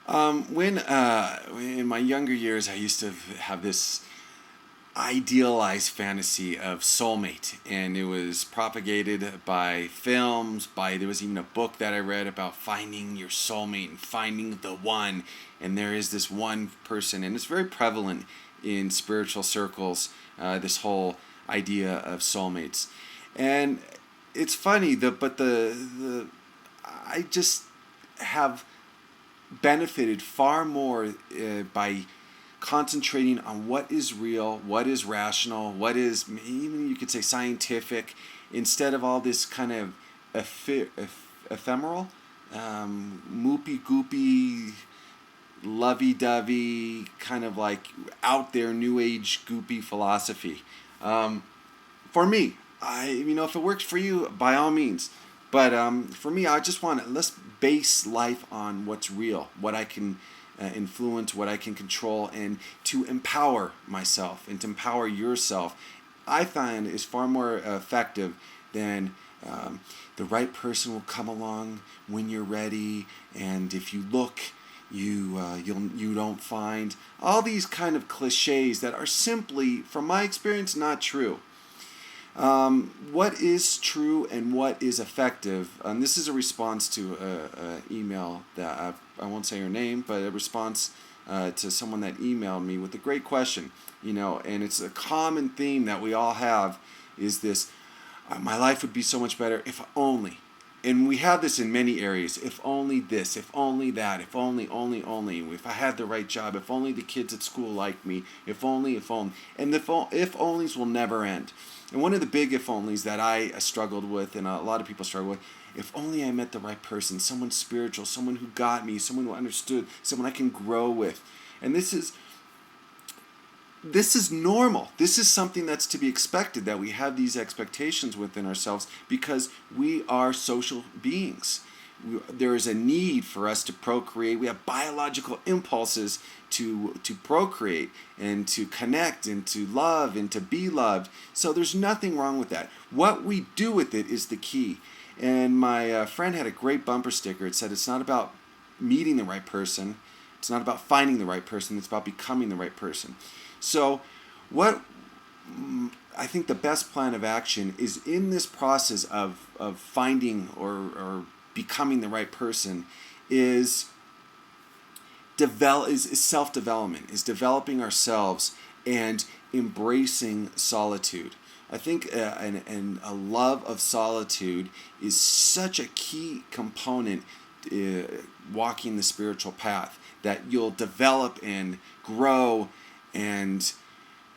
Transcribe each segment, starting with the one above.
When in my younger years, I used to have this idealized fantasy of soulmate, and it was propagated by films. There was even a book that I read about finding your soulmate and finding the one. And there is this one person, and it's very prevalent in spiritual circles. This whole idea of soulmates, and it's funny. The I just have benefited far more by concentrating on what is real, what is rational, what is even you could say scientific, instead of all this kind of ephemeral, moopy goopy, lovey dovey, kind of like out there new age goopy philosophy. For me, if it works for you, by all means. But for me, I just want to let's base life on what's real, what I can influence, what I can control, and to empower myself and to empower yourself. I find is far more effective than the right person will come along when you're ready, and if you look, you don't find all these kind of cliches that are simply, from my experience, not true. What is true and what is effective? This is a response to an email that I won't say her name, but a response to someone that emailed me with a great question. And it's a common theme that we all have is this, my life would be so much better if only. And we have this in many areas. If only this, if only that, if only, only. If I had the right job, if only the kids at school liked me, if only, if only. And the if onlys will never end. And one of the big if onlys that I struggled with, and a lot of people struggle with, if only I met the right person, someone spiritual, someone who got me, someone who understood, someone I can grow with. And this is normal. This is something that's to be expected, that we have these expectations within ourselves because we are social beings. There is a need for us to procreate. We have biological impulses to procreate and to connect and to love and to be loved. So there's nothing wrong with that. What we do with it is the key. And my friend had a great bumper sticker. It said, it's not about meeting the right person. It's not about finding the right person. It's about becoming the right person. So what I think the best plan of action is in this process of finding or becoming the right person is self-development, is developing ourselves and embracing solitude. I think a love of solitude is such a key component walking the spiritual path, that you'll develop and grow and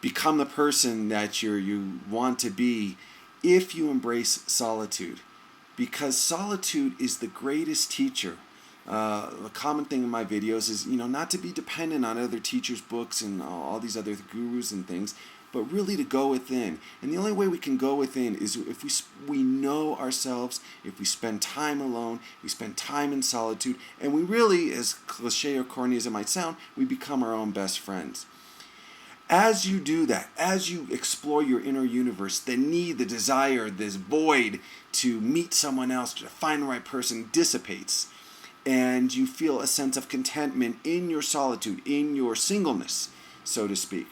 become the person that you want to be if you embrace solitude. Because solitude is the greatest teacher. A common thing in my videos is, not to be dependent on other teachers' books and all these other gurus and things, but really to go within. And the only way we can go within is if we know ourselves, if we spend time alone, we spend time in solitude, and we really, as cliche or corny as it might sound, we become our own best friends. As you do that, as you explore your inner universe, the need, the desire, this void to meet someone else, to find the right person dissipates. And you feel a sense of contentment in your solitude, in your singleness, so to speak.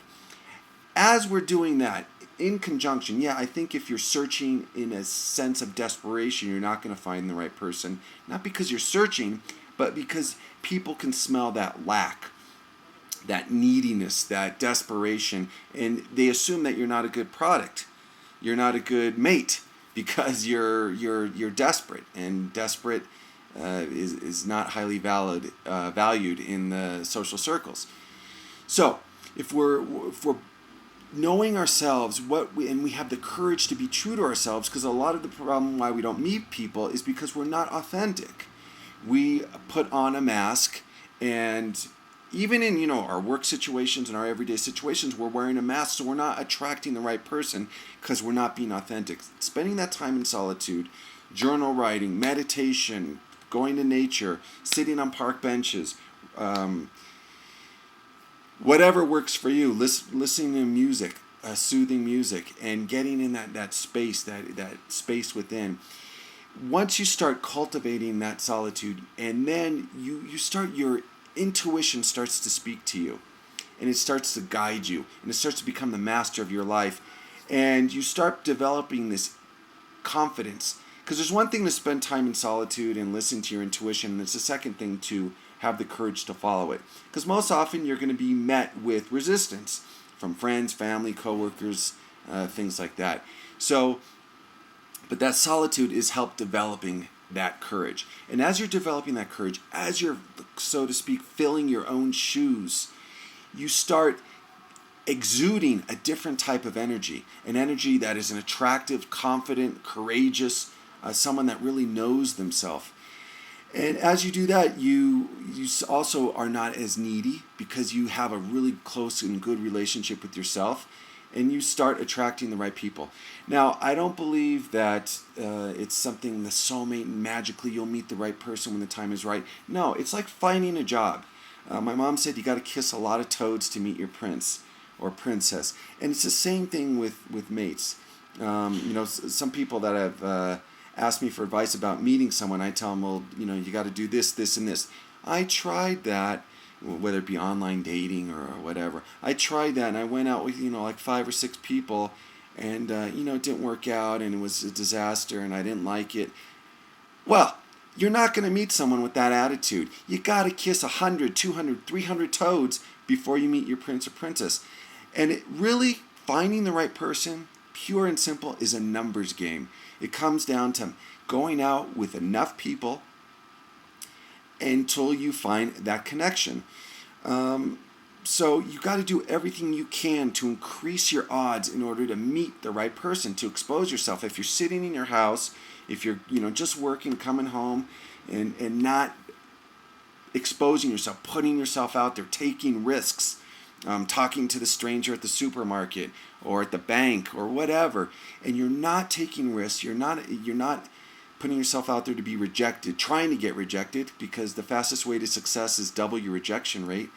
As we're doing that, in conjunction, I think if you're searching in a sense of desperation, you're not going to find the right person. Not because you're searching, but because people can smell that lack, that neediness, that desperation, and they assume that you're not a good product, you're not a good mate, because you're desperate, and desperate is not highly valued in the social circles. So if we're knowing ourselves, and we have the courage to be true to ourselves, because a lot of the problem why we don't meet people is because we're not authentic. We put on a mask, and even in our work situations and our everyday situations, we're wearing a mask, so we're not attracting the right person because we're not being authentic. Spending that time in solitude, journal writing, meditation, going to nature, sitting on park benches, whatever works for you, listening to music, soothing music, and getting in that space, that space within. Once you start cultivating that solitude, and then you start your intuition starts to speak to you, and it starts to guide you, and it starts to become the master of your life, and you start developing this confidence. Because there's one thing to spend time in solitude and listen to your intuition, and it's the second thing to have the courage to follow it. Because most often you're going to be met with resistance from friends, family, coworkers, things like that. So, but that solitude is help developing that courage. And as you're developing that courage, as you're, so to speak, filling your own shoes, you start exuding a different type of energy, an energy that is an attractive, confident, courageous, someone that really knows themselves. And as you do that, you also are not as needy because you have a really close and good relationship with yourself, and you start attracting the right people. Now, I don't believe that it's something, the soulmate, magically you'll meet the right person when the time is right. No, it's like finding a job. My mom said you got to kiss a lot of toads to meet your prince or princess. And it's the same thing with mates. Some people that have asked me for advice about meeting someone, I tell them, well, you got to do this, this, and this. I tried that, whether it be online dating or whatever. I tried that, and I went out with, like 5 or 6 people, and, it didn't work out, and it was a disaster, and I didn't like it. Well, you're not going to meet someone with that attitude. You got to kiss 100, 200, 300 toads before you meet your prince or princess. And it really, finding the right person, pure and simple, is a numbers game. It comes down to going out with enough people until you find that connection. So you got to do everything you can to increase your odds in order to meet the right person, to expose yourself. If you're sitting in your house, if you're just working, coming home, and not exposing yourself, putting yourself out there, taking risks, talking to the stranger at the supermarket or at the bank or whatever, and you're not taking risks, you're not putting yourself out there to be rejected, trying to get rejected, because the fastest way to success is double your rejection rate,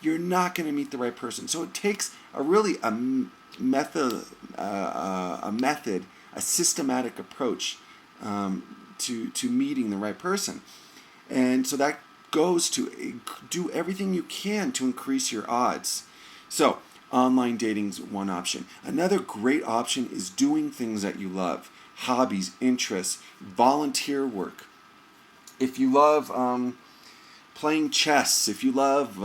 you're not going to meet the right person. So it takes a method, a systematic approach to meeting the right person. And so that goes to do everything you can to increase your odds. So online dating is one option. Another great option is doing things that you love. Hobbies, interests, volunteer work. If you love playing chess, if you love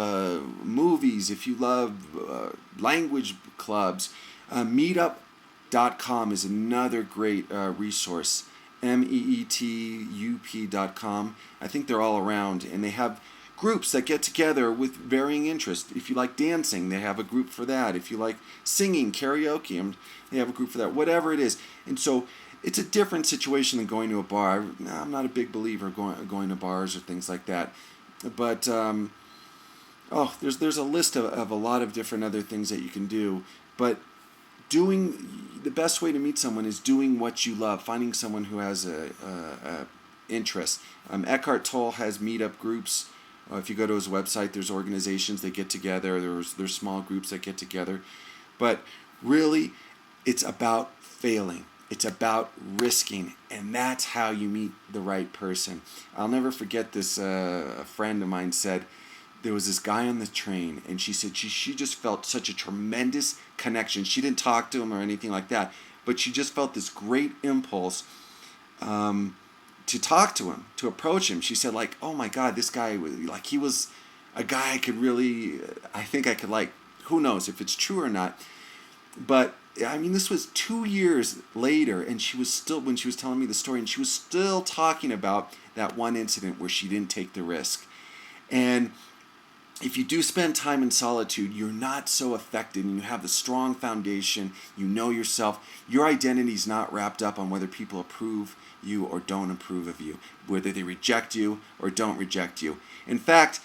movies, if you love language clubs, meetup.com is another great resource. meetup.com. I think they're all around, and they have groups that get together with varying interests. If you like dancing, they have a group for that. If you like singing, karaoke, they have a group for that. Whatever it is. And so it's a different situation than going to a bar. I'm not a big believer going to bars or things like that. But there's a list of a lot of different other things that you can do. But the best way to meet someone is doing what you love, finding someone who has a interest. Eckhart Tolle has meetup groups. If you go to his website, there's organizations that get together. There's small groups that get together. But really, it's about failing. It's about risking, and that's how you meet the right person. I'll never forget this. A friend of mine said there was this guy on the train, and she said she just felt such a tremendous connection. She didn't talk to him or anything like that, but she just felt this great impulse to talk to him, to approach him. She said, like, oh my God, this guy, like, he was a guy I could really, I think I could like. Who knows if it's true or not? But I mean, this was 2 years later, and she was still, when she was telling me the story, and she was still talking about that one incident where she didn't take the risk. And if you do spend time in solitude, you're not so affected, and you have the strong foundation. You know yourself. Your identity is not wrapped up on whether people approve you or don't approve of you, whether they reject you or don't reject you. In fact,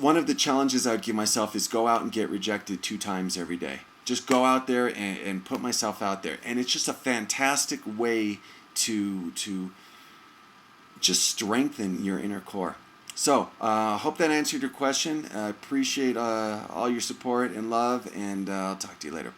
one of the challenges I would give myself is go out and get rejected 2 times every day. Just go out there and put myself out there. And it's just a fantastic way to just strengthen your inner core. So, hope that answered your question. I appreciate all your support and love, and I'll talk to you later.